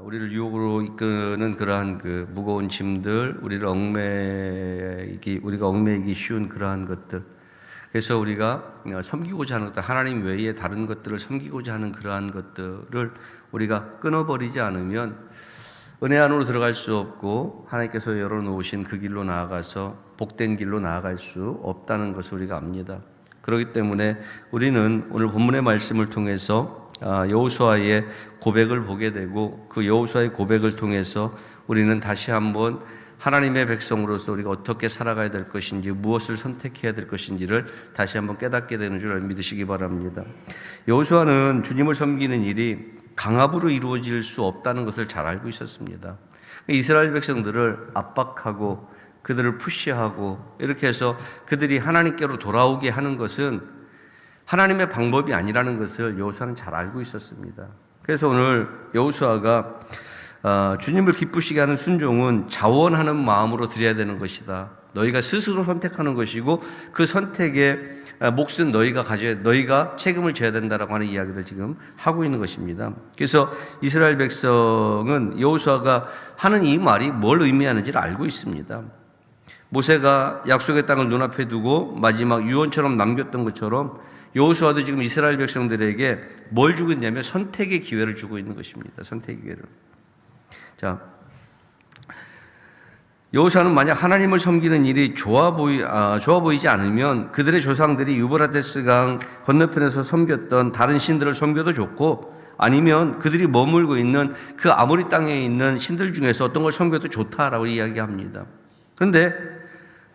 우리를 유혹으로 이끄는 그러한 그 무거운 짐들, 우리가 얽매이기 쉬운 그러한 것들. 그래서 우리가 섬기고자 하는 것들, 하나님 외에 다른 것들을 섬기고자 하는 그러한 것들을 우리가 끊어버리지 않으면 은혜 안으로 들어갈 수 없고 하나님께서 열어놓으신 그 길로 나아가서 복된 길로 나아갈 수 없다는 것을 우리가 압니다. 그렇기 때문에 우리는 오늘 본문의 말씀을 통해서 여호수아의 고백을 보게 되고, 그 여호수아의 고백을 통해서 우리는 다시 한번 하나님의 백성으로서 우리가 어떻게 살아가야 될 것인지, 무엇을 선택해야 될 것인지를 다시 한번 깨닫게 되는 줄 믿으시기 바랍니다. 여호수아는 주님을 섬기는 일이 강압으로 이루어질 수 없다는 것을 잘 알고 있었습니다. 이스라엘 백성들을 압박하고 그들을 푸시하고 이렇게 해서 그들이 하나님께로 돌아오게 하는 것은 하나님의 방법이 아니라는 것을 여호수아는 잘 알고 있었습니다. 그래서 오늘 여호수아가 주님을 기쁘시게 하는 순종은 자원하는 마음으로 드려야 되는 것이다. 너희가 스스로 선택하는 것이고 그 선택의 몫은 너희가 책임을 져야 된다라고 하는 이야기를 지금 하고 있는 것입니다. 그래서 이스라엘 백성은 여호수아가 하는 이 말이 뭘 의미하는지를 알고 있습니다. 모세가 약속의 땅을 눈앞에 두고 마지막 유언처럼 남겼던 것처럼 여호수아도 지금 이스라엘 백성들에게 뭘 주고 있냐면 선택의 기회를 주고 있는 것입니다. 선택의 기회를. 자, 여호수아는 만약 하나님을 섬기는 일이 좋아 보이지 않으면 그들의 조상들이 유브라데스 강 건너편에서 섬겼던 다른 신들을 섬겨도 좋고, 아니면 그들이 머물고 있는 그 아모리 땅에 있는 신들 중에서 어떤 걸 섬겨도 좋다라고 이야기합니다. 그런데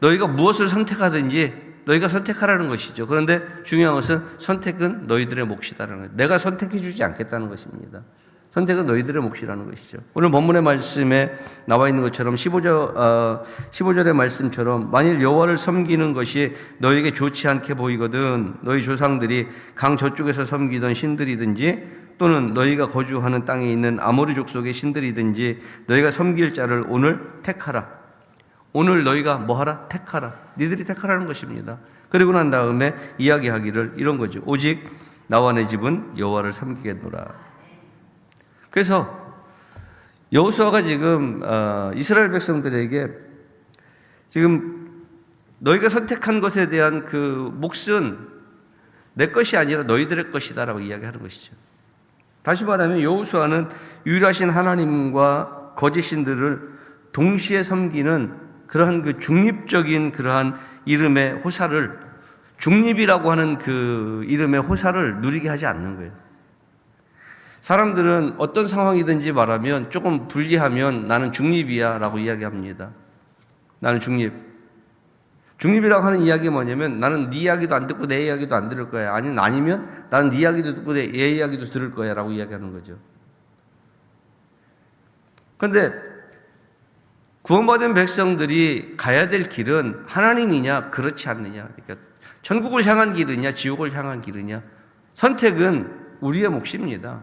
너희가 무엇을 선택하든지 너희가 선택하라는 것이죠. 그런데 중요한 것은 선택은 너희들의 몫이다라는 거예요. 내가 선택해 주지 않겠다는 것입니다. 선택은 너희들의 몫이라는 것이죠. 오늘 본문의 말씀에 나와 있는 것처럼 15절의 말씀처럼 만일 여호와를 섬기는 것이 너희에게 좋지 않게 보이거든 너희 조상들이 강 저쪽에서 섬기던 신들이든지 또는 너희가 거주하는 땅에 있는 아모리 족속의 신들이든지 너희가 섬길 자를 오늘 택하라. 오늘 너희가 뭐하라? 택하라. 니들이 택하라는 것입니다. 그리고 난 다음에 이야기하기를 이런 거죠. 오직 나와 내 집은 여호와를 섬기겠노라. 그래서 여호수아가 지금 이스라엘 백성들에게 지금 너희가 선택한 것에 대한 그 몫은 내 것이 아니라 너희들의 것이다라고 이야기하는 것이죠. 다시 말하면 여호수아는 유일하신 하나님과 거짓 신들을 동시에 섬기는 그러한 그 중립적인 그러한 이름의 호사를, 중립이라고 하는 그 이름의 호사를 누리게 하지 않는 거예요. 사람들은 어떤 상황이든지 말하면 조금 불리하면 나는 중립이야 라고 이야기합니다. 나는 중립. 중립이라고 하는 이야기가 뭐냐면 나는 네 이야기도 안 듣고 내 이야기도 안 들을 거야. 아니면 나는 네 이야기도 듣고 내 이야기도 들을 거야 라고 이야기하는 거죠. 그런데 구원받은 백성들이 가야 될 길은 하나님이냐 그렇지 않느냐, 그러니까 천국을 향한 길이냐 지옥을 향한 길이냐, 선택은 우리의 몫입니다.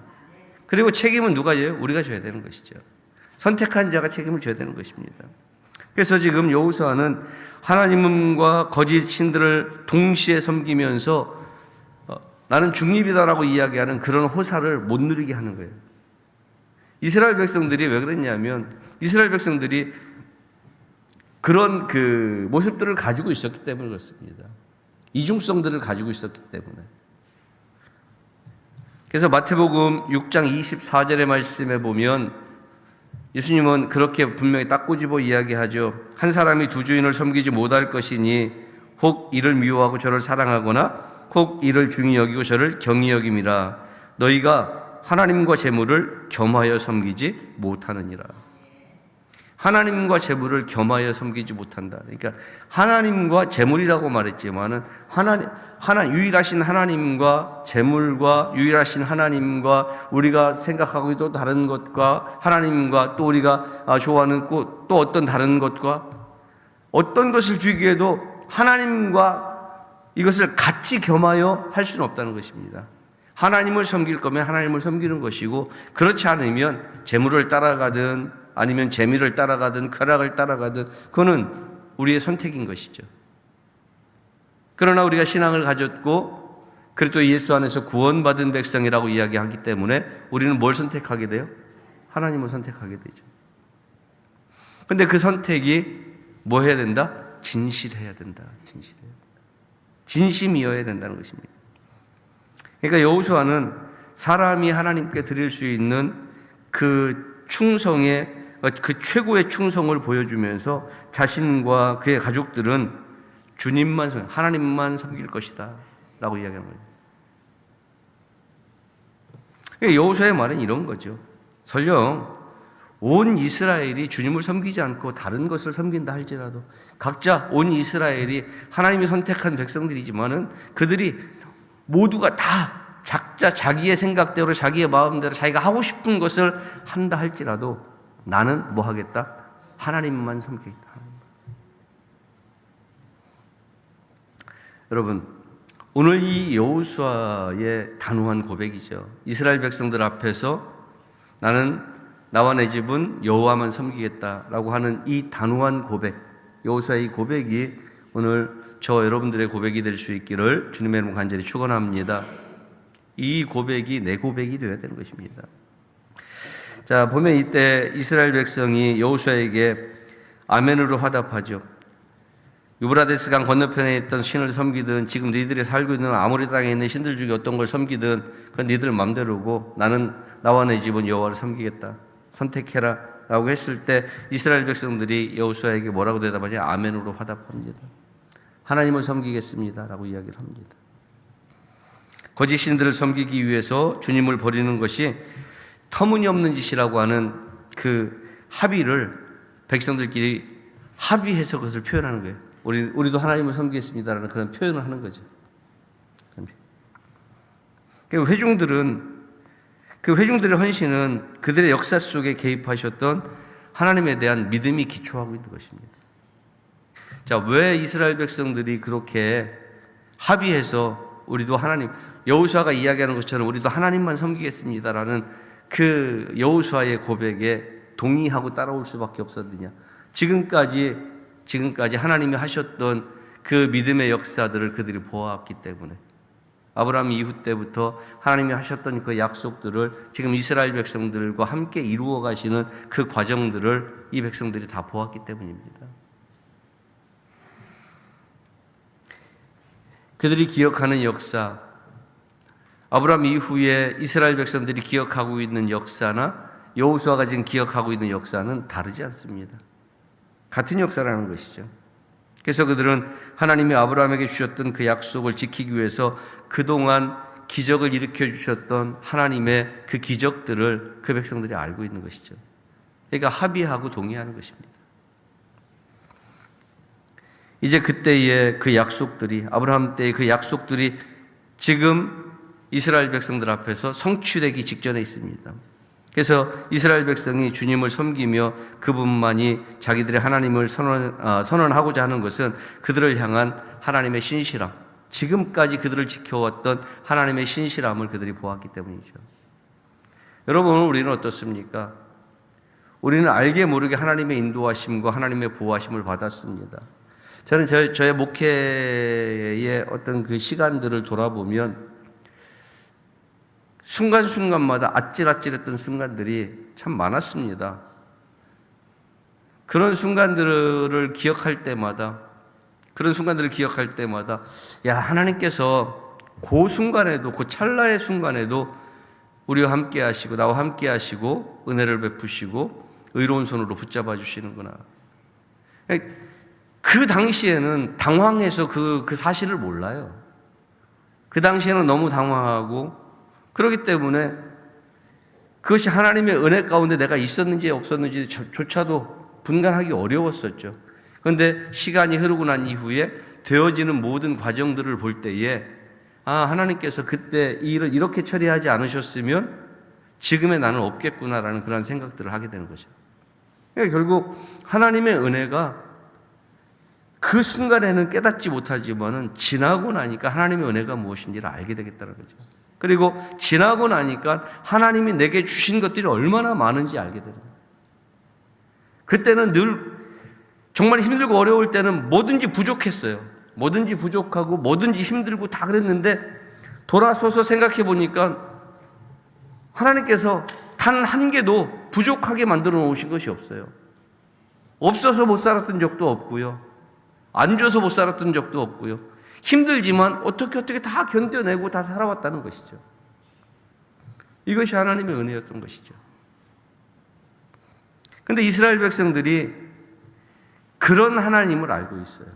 그리고 책임은 누가 져요? 우리가 져야 되는 것이죠. 선택한 자가 책임을 져야 되는 것입니다. 그래서 지금 여호수아는 하나님과 거짓 신들을 동시에 섬기면서 나는 중립이다라고 이야기하는 그런 호사를 못 누리게 하는 거예요. 이스라엘 백성들이 왜 그랬냐면 이스라엘 백성들이 그런 그 모습들을 가지고 있었기 때문에 그렇습니다. 이중성들을 가지고 있었기 때문에. 그래서 마태복음 6장 24절의 말씀에 보면 예수님은 그렇게 분명히 딱 꼬집어 이야기하죠. 한 사람이 두 주인을 섬기지 못할 것이니 혹 이를 미워하고 저를 사랑하거나 혹 이를 중히 여기고 저를 경히 여김이라. 너희가 하나님과 재물을 겸하여 섬기지 못하느니라. 하나님과 재물을 겸하여 섬기지 못한다. 그러니까 하나님과 재물이라고 말했지만은 유일하신 하나님과 재물과 유일하신 하나님과 우리가 생각하고 있던 다른 것과 하나님과 또 우리가 좋아하는 또 어떤 다른 것과 어떤 것을 비교해도 하나님과 이것을 같이 겸하여 할 수는 없다는 것입니다. 하나님을 섬길 거면 하나님을 섬기는 것이고, 그렇지 않으면 재물을 따라가든 아니면 재미를 따라가든 쾌락을 따라가든 그거는 우리의 선택인 것이죠. 그러나 우리가 신앙을 가졌고 그리스도 예수 안에서 구원받은 백성이라고 이야기하기 때문에 우리는 뭘 선택하게 돼요? 하나님을 선택하게 되죠. 근데 그 선택이 뭐 해야 된다? 진실해야 된다. 진심이어야 된다는 것입니다. 그러니까 여호수아는 사람이 하나님께 드릴 수 있는 그 충성의 그 최고의 충성을 보여주면서 자신과 그의 가족들은 주님만 하나님만 섬길 것이다 라고 이야기하는 거예요. 그러니까 여호수아의 말은 이런 거죠. 설령 온 이스라엘이 주님을 섬기지 않고 다른 것을 섬긴다 할지라도 각자 온 이스라엘이 하나님이 선택한 백성들이지만은 그들이 모두가 다 각자 자기의 생각대로 자기의 마음대로 자기가 하고 싶은 것을 한다 할지라도 나는 뭐 하겠다? 하나님만 섬기겠다. 여러분, 오늘 이 여호수아의 단호한 고백이죠. 이스라엘 백성들 앞에서 나는 나와 내 집은 여호와만 섬기겠다라고 하는 이 단호한 고백, 여호수아의 고백이 오늘 저 여러분들의 고백이 될 수 있기를 주님의 이름으로 간절히 축원합니다. 이 고백이 내 고백이 되어야 되는 것입니다. 자, 보면 이때 이스라엘 백성이 여호수아에게 아멘으로 화답하죠. 유브라데스 강 건너편에 있던 신을 섬기든 지금 너희들이 살고 있는 아모리 땅에 있는 신들 중에 어떤 걸 섬기든 그건 너희들 맘대로고 나는 나와 내 집은 여호와를 섬기겠다. 선택해라 라고 했을 때 이스라엘 백성들이 여호수아에게 뭐라고 대답하냐? 아멘으로 화답합니다. 하나님을 섬기겠습니다 라고 이야기를 합니다. 거짓 신들을 섬기기 위해서 주님을 버리는 것이 터무니없는 짓이라고 하는 그 합의를 백성들끼리 합의해서 그것을 표현하는 거예요. 우리도 하나님을 섬기겠습니다라는 그런 표현을 하는 거죠. 회중들의 헌신은 그들의 역사 속에 개입하셨던 하나님에 대한 믿음이 기초하고 있는 것입니다. 자, 왜 이스라엘 백성들이 그렇게 합의해서 우리도 하나님, 여호수아가 이야기하는 것처럼 우리도 하나님만 섬기겠습니다라는 그 여호수아의 고백에 동의하고 따라올 수밖에 없었느냐? 지금까지 하나님이 하셨던 그 믿음의 역사들을 그들이 보아왔기 때문에 아브라함 이후 때부터 하나님이 하셨던 그 약속들을 지금 이스라엘 백성들과 함께 이루어 가시는 그 과정들을 이 백성들이 다 보았기 때문입니다. 그들이 기억하는 역사, 아브라함 이후에 이스라엘 백성들이 기억하고 있는 역사나 여호수아가 지금 기억하고 있는 역사는 다르지 않습니다. 같은 역사라는 것이죠. 그래서 그들은 하나님이 아브라함에게 주셨던 그 약속을 지키기 위해서 그동안 기적을 일으켜 주셨던 하나님의 그 기적들을 그 백성들이 알고 있는 것이죠. 그러니까 합의하고 동의하는 것입니다. 이제 그때의 그 약속들이, 아브라함 때의 그 약속들이 지금 이스라엘 백성들 앞에서 성취되기 직전에 있습니다. 그래서 이스라엘 백성이 주님을 섬기며 그분만이 자기들의 하나님을 선언하고자 하는 것은 그들을 향한 하나님의 신실함, 지금까지 그들을 지켜왔던 하나님의 신실함을 그들이 보았기 때문이죠. 여러분, 오늘 우리는 어떻습니까? 우리는 알게 모르게 하나님의 인도하심과 하나님의 보호하심을 받았습니다. 저는 저의 목회의 어떤 그 시간들을 돌아보면 순간순간마다 아찔아찔했던 순간들이 참 많았습니다. 그런 순간들을 기억할 때마다 야, 하나님께서 그 순간에도, 그 찰나의 순간에도 우리와 함께 하시고 나와 함께 하시고 은혜를 베푸시고 의로운 손으로 붙잡아 주시는구나. 그 당시에는 당황해서 그 사실을 몰라요. 그 당시에는 너무 당황하고 그렇기 때문에 그것이 하나님의 은혜 가운데 내가 있었는지 없었는지조차도 분간하기 어려웠었죠. 그런데 시간이 흐르고 난 이후에 되어지는 모든 과정들을 볼 때에 하나님께서 그때 이 일을 이렇게 처리하지 않으셨으면 지금의 나는 없겠구나라는 그런 생각들을 하게 되는 거죠. 그러니까 결국 하나님의 은혜가 그 순간에는 깨닫지 못하지만은 지나고 나니까 하나님의 은혜가 무엇인지를 알게 되겠다는 거죠. 그리고 지나고 나니까 하나님이 내게 주신 것들이 얼마나 많은지 알게 되는 거예요. 그때는 늘 정말 힘들고 어려울 때는 뭐든지 부족했어요. 뭐든지 부족하고 뭐든지 힘들고 다 그랬는데 돌아서서 생각해 보니까 하나님께서 단 한 개도 부족하게 만들어 놓으신 것이 없어요. 없어서 못 살았던 적도 없고요. 안 줘서 못 살았던 적도 없고요. 힘들지만 어떻게 다 견뎌내고 다 살아왔다는 것이죠. 이것이 하나님의 은혜였던 것이죠. 그런데 이스라엘 백성들이 그런 하나님을 알고 있어요.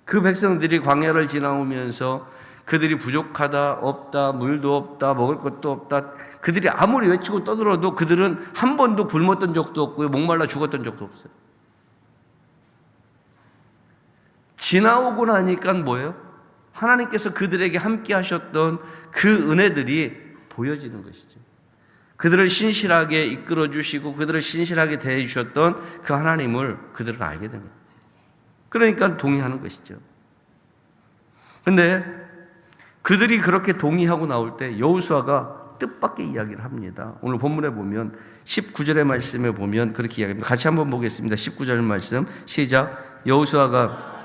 그 백성들이 광야를 지나오면서 그들이 부족하다, 없다, 물도 없다, 먹을 것도 없다, 그들이 아무리 외치고 떠들어도 그들은 한 번도 굶었던 적도 없고요, 목말라 죽었던 적도 없어요. 지나오고 나니까 뭐예요? 하나님께서 그들에게 함께 하셨던 그 은혜들이 보여지는 것이죠. 그들을 신실하게 이끌어 주시고 그들을 신실하게 대해 주셨던 그 하나님을 그들은 알게 됩니다. 그러니까 동의하는 것이죠. 그런데 그들이 그렇게 동의하고 나올 때 여호수아가 뜻밖의 이야기를 합니다. 오늘 본문에 보면 19절의 말씀에 보면 그렇게 이야기합니다. 같이 한번 보겠습니다. 19절 말씀 시작. 여호수아가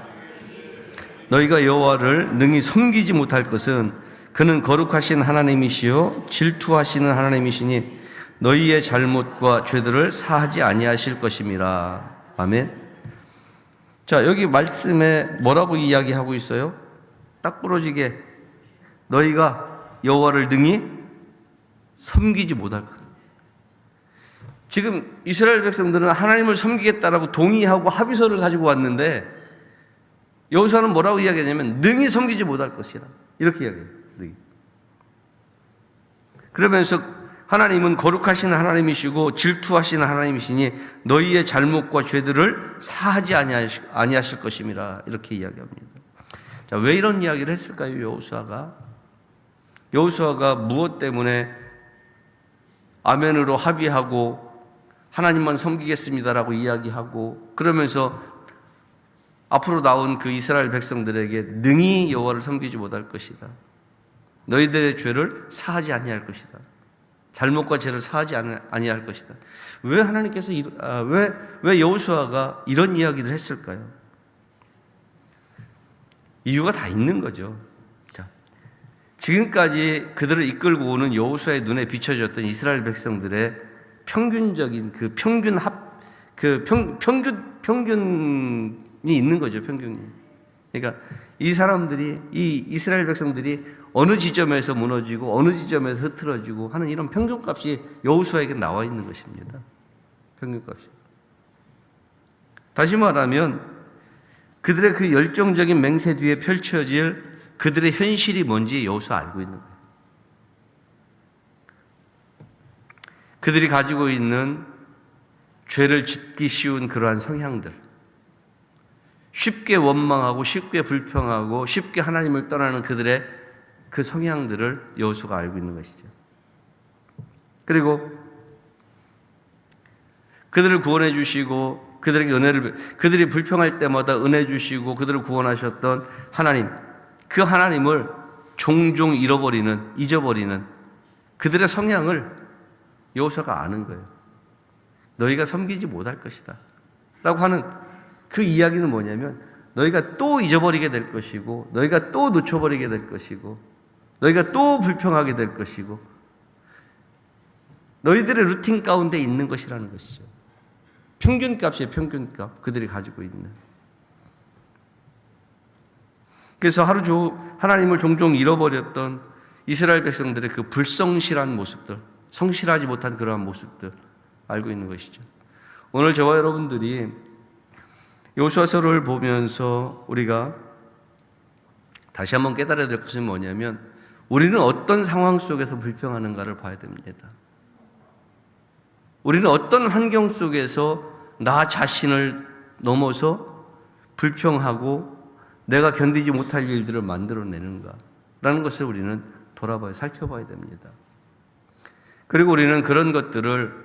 너희가 여호와를 능히 섬기지 못할 것은 그는 거룩하신 하나님이시요 질투하시는 하나님이시니 너희의 잘못과 죄들을 사하지 아니하실 것임이라. 아멘. 자, 여기 말씀에 뭐라고 이야기하고 있어요? 딱 부러지게 너희가 여호와를 능히 섬기지 못할 것. 지금 이스라엘 백성들은 하나님을 섬기겠다라고 동의하고 합의서를 가지고 왔는데 여호수아는 뭐라고 이야기하냐면 능히 섬기지 못할 것이라 이렇게 이야기해요. 능히. 그러면서 하나님은 거룩하신 하나님이시고 질투하시는 하나님이시니 너희의 잘못과 죄들을 사하지 아니하실 것임이라 이렇게 이야기합니다. 자, 왜 이런 이야기를 했을까요? 여호수아가 무엇 때문에 아멘으로 합의하고 하나님만 섬기겠습니다라고 이야기하고 그러면서 앞으로 나온 그 이스라엘 백성들에게 능히 여호와를 섬기지 못할 것이다. 너희들의 죄를 사하지 아니할 것이다. 잘못과 죄를 사하지 아니할 것이다. 왜 하나님께서 왜 여호수아가 이런 이야기를 했을까요? 이유가 다 있는 거죠. 자, 지금까지 그들을 이끌고 오는 여호수아의 눈에 비춰졌던 이스라엘 백성들의 평균적인 그 평균이 있는 거죠. 평균이. 그러니까 이 이스라엘 백성들이 어느 지점에서 무너지고 어느 지점에서 흐트러지고 하는 이런 평균값이 여호수아에게 나와 있는 것입니다. 평균값이. 다시 말하면 그들의 그 열정적인 맹세 뒤에 펼쳐질 그들의 현실이 뭔지 여호수아 알고 있는 거예요. 그들이 가지고 있는 죄를 짓기 쉬운 그러한 성향들, 쉽게 원망하고 쉽게 불평하고 쉽게 하나님을 떠나는 그들의 그 성향들을 여호수아가 알고 있는 것이죠. 그리고 그들을 구원해 주시고 그들에게 그들이 불평할 때마다 은혜 주시고 그들을 구원하셨던 하나님, 그 하나님을 종종 잊어버리는 그들의 성향을 여호수아가 아는 거예요. 너희가 섬기지 못할 것이다 라고 하는 그 이야기는 뭐냐면 너희가 또 잊어버리게 될 것이고 너희가 또 놓쳐버리게 될 것이고 너희가 또 불평하게 될 것이고 너희들의 루틴 가운데 있는 것이라는 것이죠. 평균값이에요. 평균값. 그들이 가지고 있는. 그래서 하나님을 종종 잃어버렸던 이스라엘 백성들의 그 불성실한 모습들, 성실하지 못한 그러한 모습들 알고 있는 것이죠. 오늘 저와 여러분들이 여호수아서를 보면서 우리가 다시 한번 깨달아야 될 것은 뭐냐면 우리는 어떤 상황 속에서 불평하는가를 봐야 됩니다. 우리는 어떤 환경 속에서 나 자신을 넘어서 불평하고 내가 견디지 못할 일들을 만들어내는가라는 것을 우리는 살펴봐야 됩니다. 그리고 우리는 그런 것들을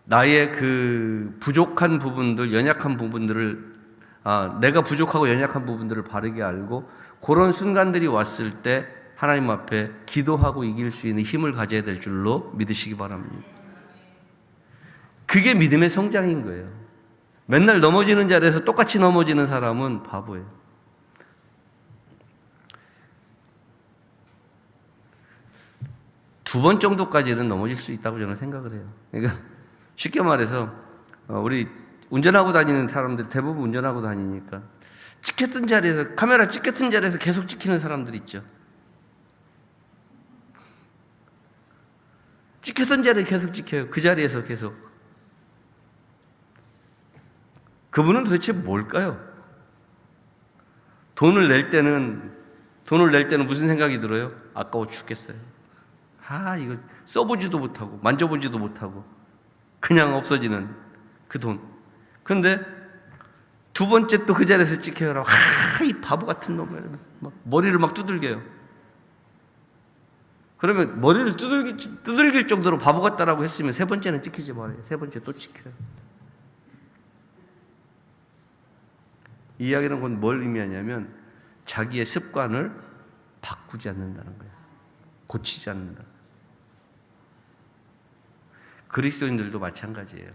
나의 그 부족한 부분들, 연약한 부분들을 내가 부족하고 연약한 부분들을 바르게 알고 그런 순간들이 왔을 때 하나님 앞에 기도하고 이길 수 있는 힘을 가져야 될 줄로 믿으시기 바랍니다. 그게 믿음의 성장인 거예요. 맨날 넘어지는 자리에서 똑같이 넘어지는 사람은 바보예요. 두 번 정도까지는 넘어질 수 있다고 저는 생각을 해요. 그러니까 쉽게 말해서 우리 운전하고 다니는 사람들 대부분 운전하고 다니니까 찍혔던 자리에서 카메라 찍혔던 자리에서 계속 찍히는 사람들 있죠. 찍혔던 자리에 계속 찍혀요. 그 자리에서 계속. 그분은 도대체 뭘까요? 돈을 낼 때는 무슨 생각이 들어요? 아까워 죽겠어요. 이거 써보지도 못하고 만져보지도 못하고 그냥 없어지는 그 돈. 근데 두 번째 또 그 자리에서 찍혀라. 이 바보 같은 놈. 머리를 막 두들겨요. 그러면 머리를 두들길 정도로 바보 같다라고 했으면 세 번째는 찍히지 말아요. 세 번째 또 찍혀요. 이 이야기는 곧 뭘 의미하냐면 자기의 습관을 바꾸지 않는다는 거예요. 고치지 않는다. 그리스도인들도 마찬가지예요.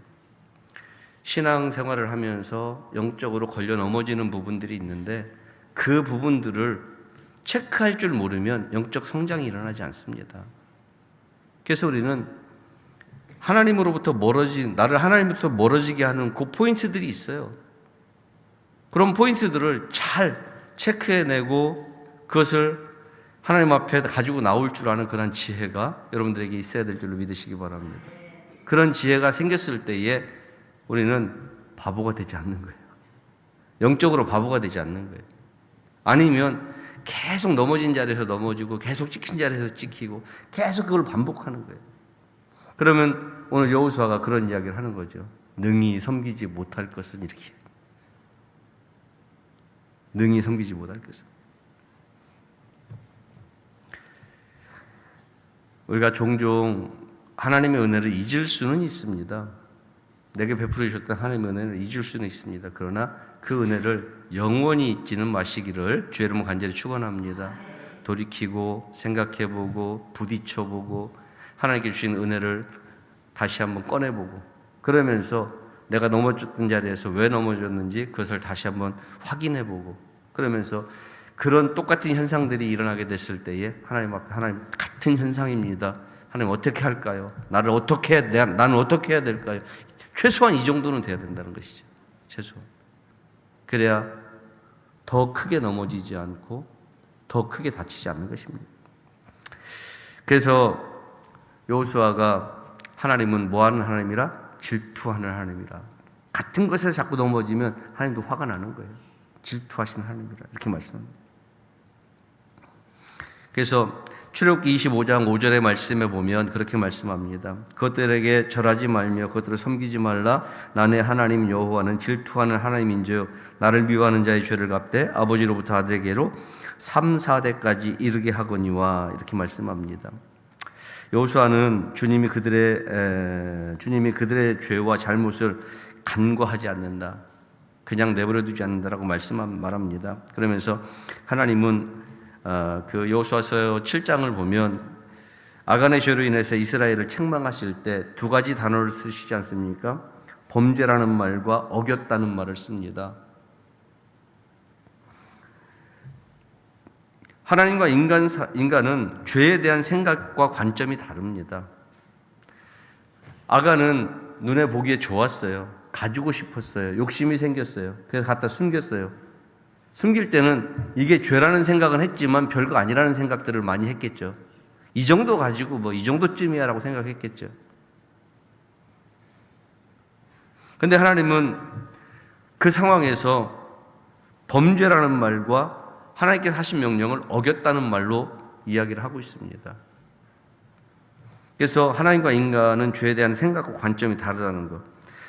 신앙생활을 하면서 영적으로 걸려 넘어지는 부분들이 있는데 그 부분들을 체크할 줄 모르면 영적 성장이 일어나지 않습니다. 그래서 우리는 나를 하나님으로부터 멀어지게 하는 그 포인트들이 있어요. 그런 포인트들을 잘 체크해내고 그것을 하나님 앞에 가지고 나올 줄 아는 그런 지혜가 여러분들에게 있어야 될 줄로 믿으시기 바랍니다. 그런 지혜가 생겼을 때에 우리는 바보가 되지 않는 거예요. 영적으로 바보가 되지 않는 거예요. 아니면 계속 넘어진 자리에서 넘어지고 계속 찍힌 자리에서 찍히고 계속 그걸 반복하는 거예요. 그러면 오늘 여호수아가 그런 이야기를 하는 거죠. 능히 섬기지 못할 것은 이렇게. 능히 섬기지 못할 것은. 우리가 종종 하나님의 은혜를 잊을 수는 있습니다. 내게 베풀어 주셨던 하나님의 은혜를 잊을 수는 있습니다. 그러나 그 은혜를 영원히 잊지는 마시기를 주의 이름으로 간절히 축원합니다. 돌이키고 생각해보고 부딪혀보고 하나님께 주신 은혜를 다시 한번 꺼내보고 그러면서 내가 넘어졌던 자리에서 왜 넘어졌는지 그것을 다시 한번 확인해보고 그러면서 그런 똑같은 현상들이 일어나게 됐을 때에 하나님 앞에 하나님 같은 현상입니다. 하나님 어떻게 할까요? 나는 어떻게 해야 될까요? 최소한 이 정도는 돼야 된다는 것이죠. 최소한. 그래야 더 크게 넘어지지 않고 더 크게 다치지 않는 것입니다. 그래서 여호수아가 하나님은 뭐하는 하나님이라? 질투하는 하나님이라. 같은 것에 자꾸 넘어지면 하나님도 화가 나는 거예요. 질투하시는 하나님이라 이렇게 말씀합니다. 그래서 출애굽기 25장 5절의 말씀에 보면 그렇게 말씀합니다. 그것들에게 절하지 말며 그것들을 섬기지 말라. 나의 하나님 여호와는 질투하는 하나님인지요 나를 미워하는 자의 죄를 갚되 아버지로부터 아들에게로 3, 4대까지 이르게 하거니와 이렇게 말씀합니다. 여호수아는 주님이 그들의 죄와 잘못을 간과하지 않는다. 그냥 내버려 두지 않는다라고 말합니다. 그러면서 하나님은 그 여호수아서 7장을 보면 아간의 죄로 인해서 이스라엘을 책망하실 때 두 가지 단어를 쓰시지 않습니까? 범죄라는 말과 어겼다는 말을 씁니다. 하나님과 인간은 죄에 대한 생각과 관점이 다릅니다. 아간은 눈에 보기에 좋았어요. 가지고 싶었어요. 욕심이 생겼어요. 그래서 갖다 숨겼어요. 숨길 때는 이게 죄라는 생각은 했지만 별거 아니라는 생각들을 많이 했겠죠. 이 정도 가지고 이 정도쯤이야 라고 생각했겠죠. 근데 하나님은 그 상황에서 범죄라는 말과 하나님께서 하신 명령을 어겼다는 말로 이야기를 하고 있습니다. 그래서 하나님과 인간은 죄에 대한 생각과 관점이 다르다는 것.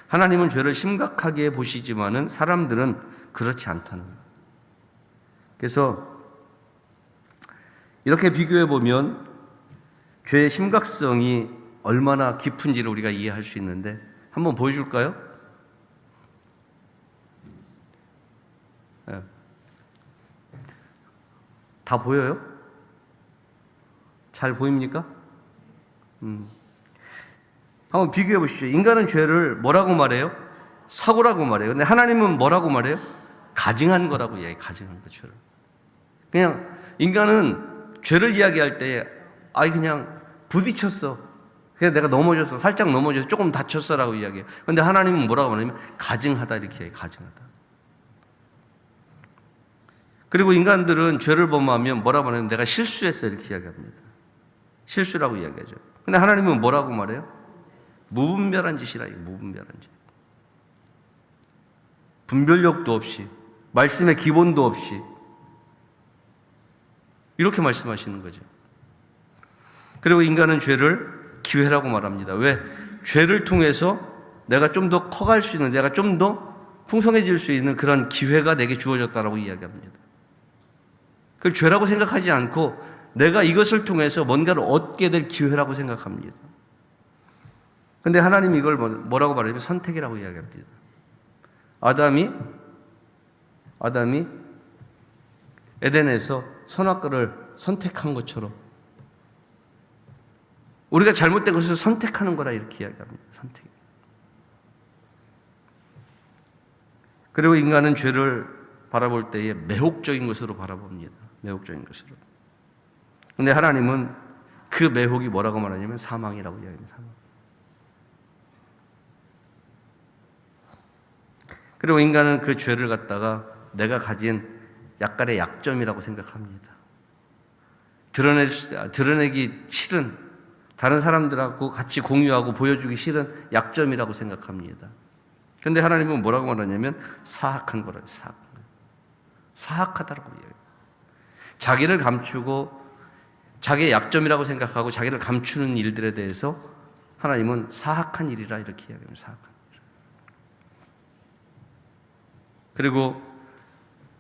하나님은 죄를 심각하게 보시지만은 사람들은 그렇지 않다는 것. 그래서 이렇게 비교해 보면 죄의 심각성이 얼마나 깊은지를 우리가 이해할 수 있는데 한번 보여줄까요? 네. 다 보여요? 잘 보입니까? 한번 비교해 보십시오. 인간은 죄를 뭐라고 말해요? 사고라고 말해요. 근데 하나님은 뭐라고 말해요? 가증한 거라고 이야기해요. 가증한 거, 죄를. 그냥 인간은 죄를 이야기할 때 그냥 부딪혔어. 그래서 내가 넘어졌어. 살짝 넘어져서 조금 다쳤어라고 이야기해요. 그런데 하나님은 뭐라고 말하냐면 가증하다 이렇게 해요. 가증하다. 그리고 인간들은 죄를 범하면 뭐라고 말하냐면 내가 실수했어 이렇게 이야기합니다. 실수라고 이야기하죠. 근데 하나님은 뭐라고 말해요? 무분별한 짓이라 이거 무분별한 짓. 분별력도 없이 말씀의 기본도 없이 이렇게 말씀하시는 거죠. 그리고 인간은 죄를 기회라고 말합니다. 왜? 죄를 통해서 내가 좀 더 커갈 수 있는, 내가 좀 더 풍성해질 수 있는 그런 기회가 내게 주어졌다라고 이야기합니다. 그걸 죄라고 생각하지 않고 내가 이것을 통해서 뭔가를 얻게 될 기회라고 생각합니다. 그런데 하나님이 이걸 뭐라고 말하냐면 선택이라고 이야기합니다. 아담이 에덴에서 선악과를 선택한 것처럼 우리가 잘못된 것을 선택하는 거라 이렇게 이야기합니다. 선택. 그리고 인간은 죄를 바라볼 때에 매혹적인 것으로 바라봅니다. 매혹적인 것으로. 그런데 하나님은 그 매혹이 뭐라고 말하냐면 사망이라고 이야기합니다. 사망. 그리고 인간은 그 죄를 갖다가 내가 가진 약간의 약점이라고 생각합니다. 드러내기 싫은, 다른 사람들하고 같이 공유하고 보여주기 싫은 약점이라고 생각합니다. 그런데 하나님은 뭐라고 말하냐면 사악한 거라요. 사악하다라고 이야기해요. 자기를 감추고 자기의 약점이라고 생각하고 자기를 감추는 일들에 대해서 하나님은 사악한 일이라 이렇게 이야기합니다. 사악한 일. 그리고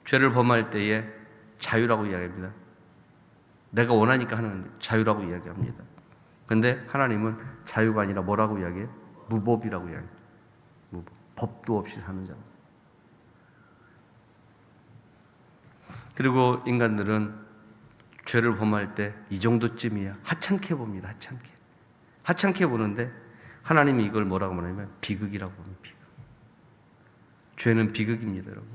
죄를 범할 때에 자유라고 이야기합니다. 내가 원하니까 하는 자유라고 이야기합니다. 그런데 하나님은 자유가 아니라 뭐라고 이야기해요? 무법이라고 이야기해요. 무법. 법도 없이 사는 자. 그리고 인간들은 죄를 범할 때 이 정도쯤이야. 하찮게 봅니다. 하찮게 보는데 하나님이 이걸 뭐라고 말하냐면 비극이라고 봅니다. 비극. 죄는 비극입니다, 여러분.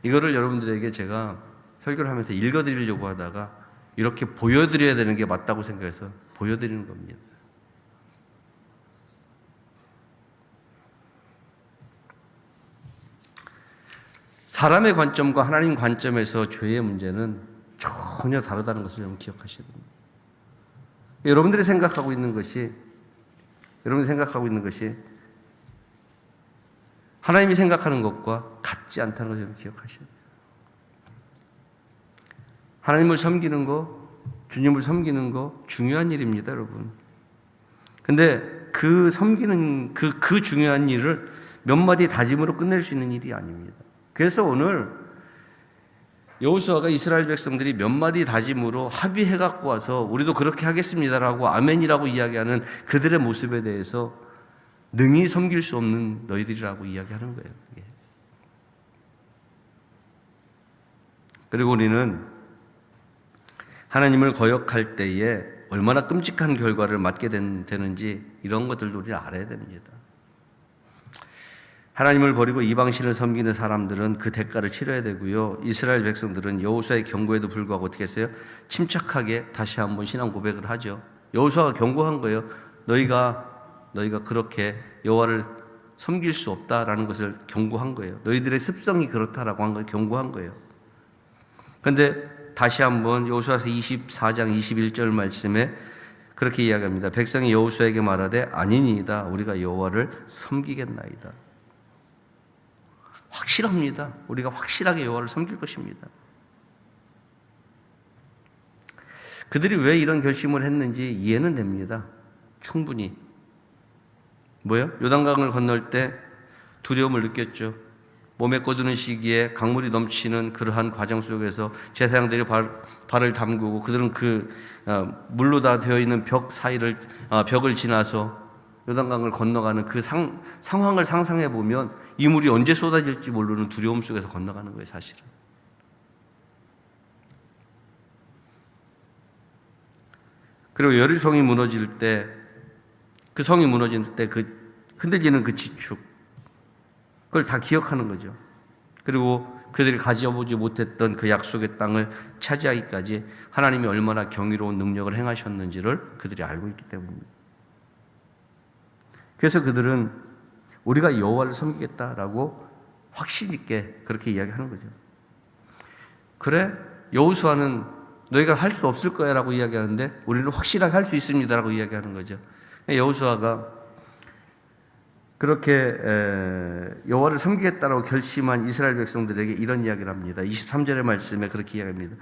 이거를 여러분들에게 제가 설교를 하면서 읽어드리려고 하다가 이렇게 보여드려야 되는 게 맞다고 생각해서 보여드리는 겁니다. 사람의 관점과 하나님 관점에서 죄의 문제는 전혀 다르다는 것을 여러분 기억하셔야 됩니다. 여러분들이 생각하고 있는 것이 하나님이 생각하는 것과 같지 않다는 것을 여러분 기억하셔야 돼요. 하나님을 섬기는 거, 주님을 섬기는 거 중요한 일입니다, 여러분. 근데 그 섬기는 그 중요한 일을 몇 마디 다짐으로 끝낼 수 있는 일이 아닙니다. 그래서 오늘 여호수아가 이스라엘 백성들이 몇 마디 다짐으로 합의해 갖고 와서 우리도 그렇게 하겠습니다라고 아멘이라고 이야기하는 그들의 모습에 대해서 능히 섬길 수 없는 너희들이라고 이야기하는 거예요. 그리고 우리는 하나님을 거역할 때에 얼마나 끔찍한 결과를 맞게 되는지 이런 것들도 우리가 알아야 됩니다. 하나님을 버리고 이방신을 섬기는 사람들은 그 대가를 치러야 되고요. 이스라엘 백성들은 여호수아의 경고에도 불구하고 어떻게 했어요? 침착하게 다시 한번 신앙 고백을 하죠. 여호수아가 경고한 거예요. 너희가 그렇게 여호와를 섬길 수 없다라는 것을 경고한 거예요. 너희들의 습성이 그렇다라고 한 걸 경고한 거예요. 그런데 다시 한번 여호수아서 24장 21절 말씀에 그렇게 이야기합니다. 백성이 여호수아에게 말하되 아니니이다. 우리가 여호와를 섬기겠나이다. 확실합니다. 우리가 확실하게 여호와를 섬길 것입니다. 그들이 왜 이런 결심을 했는지 이해는 됩니다. 충분히. 뭐요? 요단강을 건널 때 두려움을 느꼈죠. 몸에 꺼두는 시기에 강물이 넘치는 그러한 과정 속에서 제사장들이 발을 담그고 그들은 그 물로 다 되어 있는 벽을 지나서 요단강을 건너가는 그 상황을 상상해 보면 이 물이 언제 쏟아질지 모르는 두려움 속에서 건너가는 거예요, 사실은. 그리고 여리성이 무너질 때, 그 성이 무너질 때 그 흔들리는 그 지축, 그걸 다 기억하는 거죠. 그리고 그들이 가져보지 못했던 그 약속의 땅을 차지하기까지 하나님이 얼마나 경이로운 능력을 행하셨는지를 그들이 알고 있기 때문입니다. 그래서 그들은 우리가 여호와를 섬기겠다라고 확신 있게 그렇게 이야기하는 거죠. 그래, 여호수아는 너희가 할 수 없을 거야 라고 이야기하는데 우리는 확실하게 할 수 있습니다 라고 이야기하는 거죠. 여호수아가 그렇게 여호와를 섬기겠다라고 결심한 이스라엘 백성들에게 이런 이야기를 합니다. 23절의 말씀에 그렇게 이야기합니다.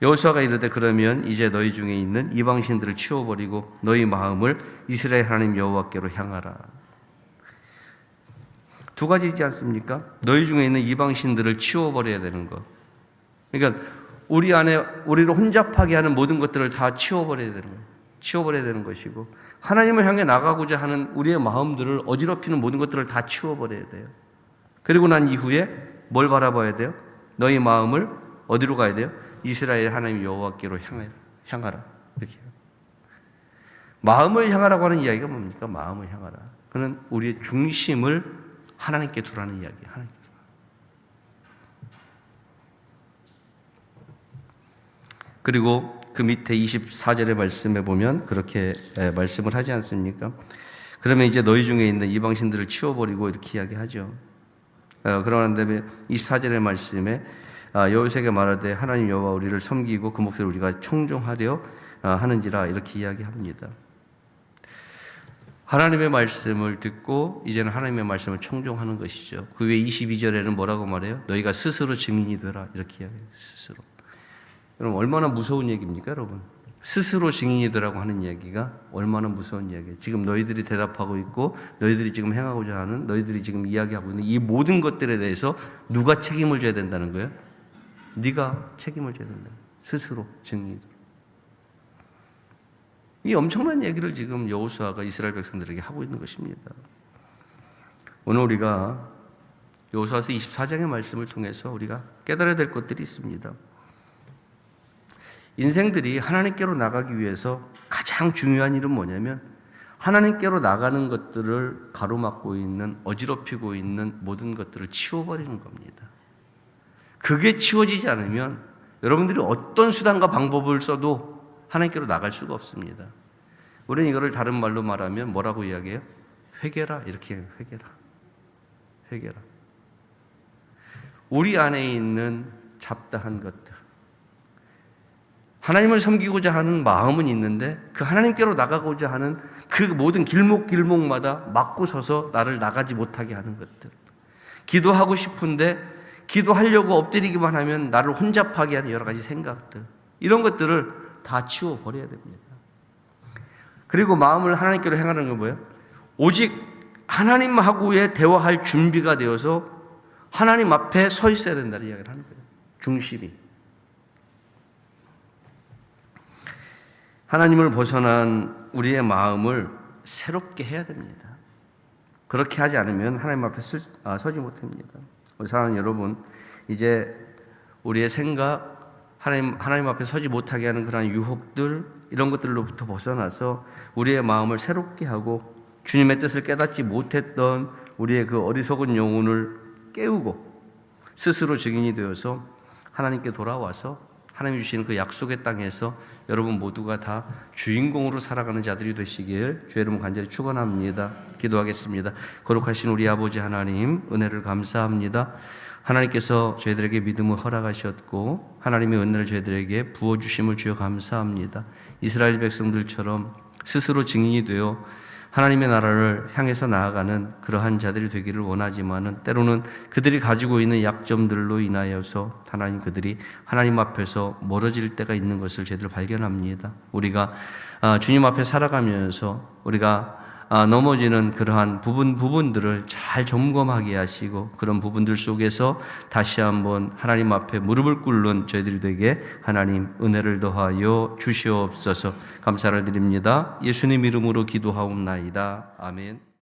여호수아가 이르되 그러면 이제 너희 중에 있는 이방신들을 치워버리고 너희 마음을 이스라엘 하나님 여호와께로 향하라. 두 가지이지 않습니까? 너희 중에 있는 이방신들을 치워버려야 되는 것. 그러니까 우리 안에 우리를 혼잡하게 하는 모든 것들을 다 치워버려야 되는 거예요. 치워버려야 되는 것이고, 하나님을 향해 나가고자 하는 우리의 마음들을 어지럽히는 모든 것들을 다 치워버려야 돼요. 그리고 난 이후에 뭘 바라봐야 돼요? 너희 마음을 어디로 가야 돼요? 이스라엘 하나님 여호와께로 향하라. 이렇게. 마음을 향하라고 하는 이야기가 뭡니까? 마음을 향하라. 그는 우리의 중심을 하나님께 두라는 이야기예요. 하나님께. 그리고 그 밑에 24절의 말씀에 보면 그렇게 말씀을 하지 않습니까? 그러면 이제 너희 중에 있는 이방신들을 치워버리고 이렇게 이야기하죠. 그러는 다음에 24절의 말씀에 여호수아에게 말하되 하나님 여호와 우리를 섬기고 그 목소리를 우리가 청종하려 하는지라 이렇게 이야기합니다. 하나님의 말씀을 듣고 이제는 하나님의 말씀을 청종하는 것이죠. 그 외에 22절에는 뭐라고 말해요? 너희가 스스로 증인이 되라 이렇게 이야기해요. 스스로. 여러분 얼마나 무서운 얘기입니까, 여러분? 스스로 증인이 되라고 하는 이야기가 얼마나 무서운 이야기예요. 지금 너희들이 대답하고 있고 너희들이 지금 행하고자 하는 너희들이 지금 이야기하고 있는 이 모든 것들에 대해서 누가 책임을 져야 된다는 거예요? 네가 책임을 져야 된다. 스스로 증인이 되라. 이 엄청난 얘기를 지금 여호수아가 이스라엘 백성들에게 하고 있는 것입니다. 오늘 우리가 여호수아서 24장의 말씀을 통해서 우리가 깨달아야 될 것들이 있습니다. 인생들이 하나님께로 나가기 위해서 가장 중요한 일은 뭐냐면 하나님께로 나가는 것들을 가로막고 있는, 어지럽히고 있는 모든 것들을 치워버리는 겁니다. 그게 치워지지 않으면 여러분들이 어떤 수단과 방법을 써도 하나님께로 나갈 수가 없습니다. 우리는 이거를 다른 말로 말하면 뭐라고 이야기해요? 회개라 이렇게 해요. 회개라. 우리 안에 있는 잡다한 것들, 하나님을 섬기고자 하는 마음은 있는데 그 하나님께로 나가고자 하는 그 모든 길목마다 막고 서서 나를 나가지 못하게 하는 것들, 기도하고 싶은데 기도하려고 엎드리기만 하면 나를 혼잡하게 하는 여러 가지 생각들, 이런 것들을 다 치워버려야 됩니다. 그리고 마음을 하나님께로 향하는 건 뭐예요? 오직 하나님하고의 대화할 준비가 되어서 하나님 앞에 서 있어야 된다는 이야기를 하는 거예요. 중심이. 하나님을 벗어난 우리의 마음을 새롭게 해야 됩니다. 그렇게 하지 않으면 하나님 앞에 서지 못합니다. 우리 사랑하는 여러분, 이제 우리의 생각, 하나님 앞에 서지 못하게 하는 그런 유혹들, 이런 것들로부터 벗어나서 우리의 마음을 새롭게 하고 주님의 뜻을 깨닫지 못했던 우리의 그 어리석은 영혼을 깨우고 스스로 증인이 되어서 하나님께 돌아와서 하나님이 주시는 그 약속의 땅에서 여러분 모두가 다 주인공으로 살아가는 자들이 되시길 주의 이름으로 간절히 축원합니다. 기도하겠습니다. 거룩하신 우리 아버지 하나님, 은혜를 감사합니다. 하나님께서 저희들에게 믿음을 허락하셨고 하나님의 은혜를 저희들에게 부어주심을 주여 감사합니다. 이스라엘 백성들처럼 스스로 증인이 되어 하나님의 나라를 향해서 나아가는 그러한 자들이 되기를 원하지만은 때로는 그들이 가지고 있는 약점들로 인하여서 그들이 하나님 앞에서 멀어질 때가 있는 것을 저희들 발견합니다. 우리가 주님 앞에 살아가면서 우리가 넘어지는 그러한 부분들을 잘 점검하게 하시고 그런 부분들 속에서 다시 한번 하나님 앞에 무릎을 꿇는 저희들이 되게 하나님 은혜를 더하여 주시옵소서. 감사를 드립니다. 예수님 이름으로 기도하옵나이다. 아멘.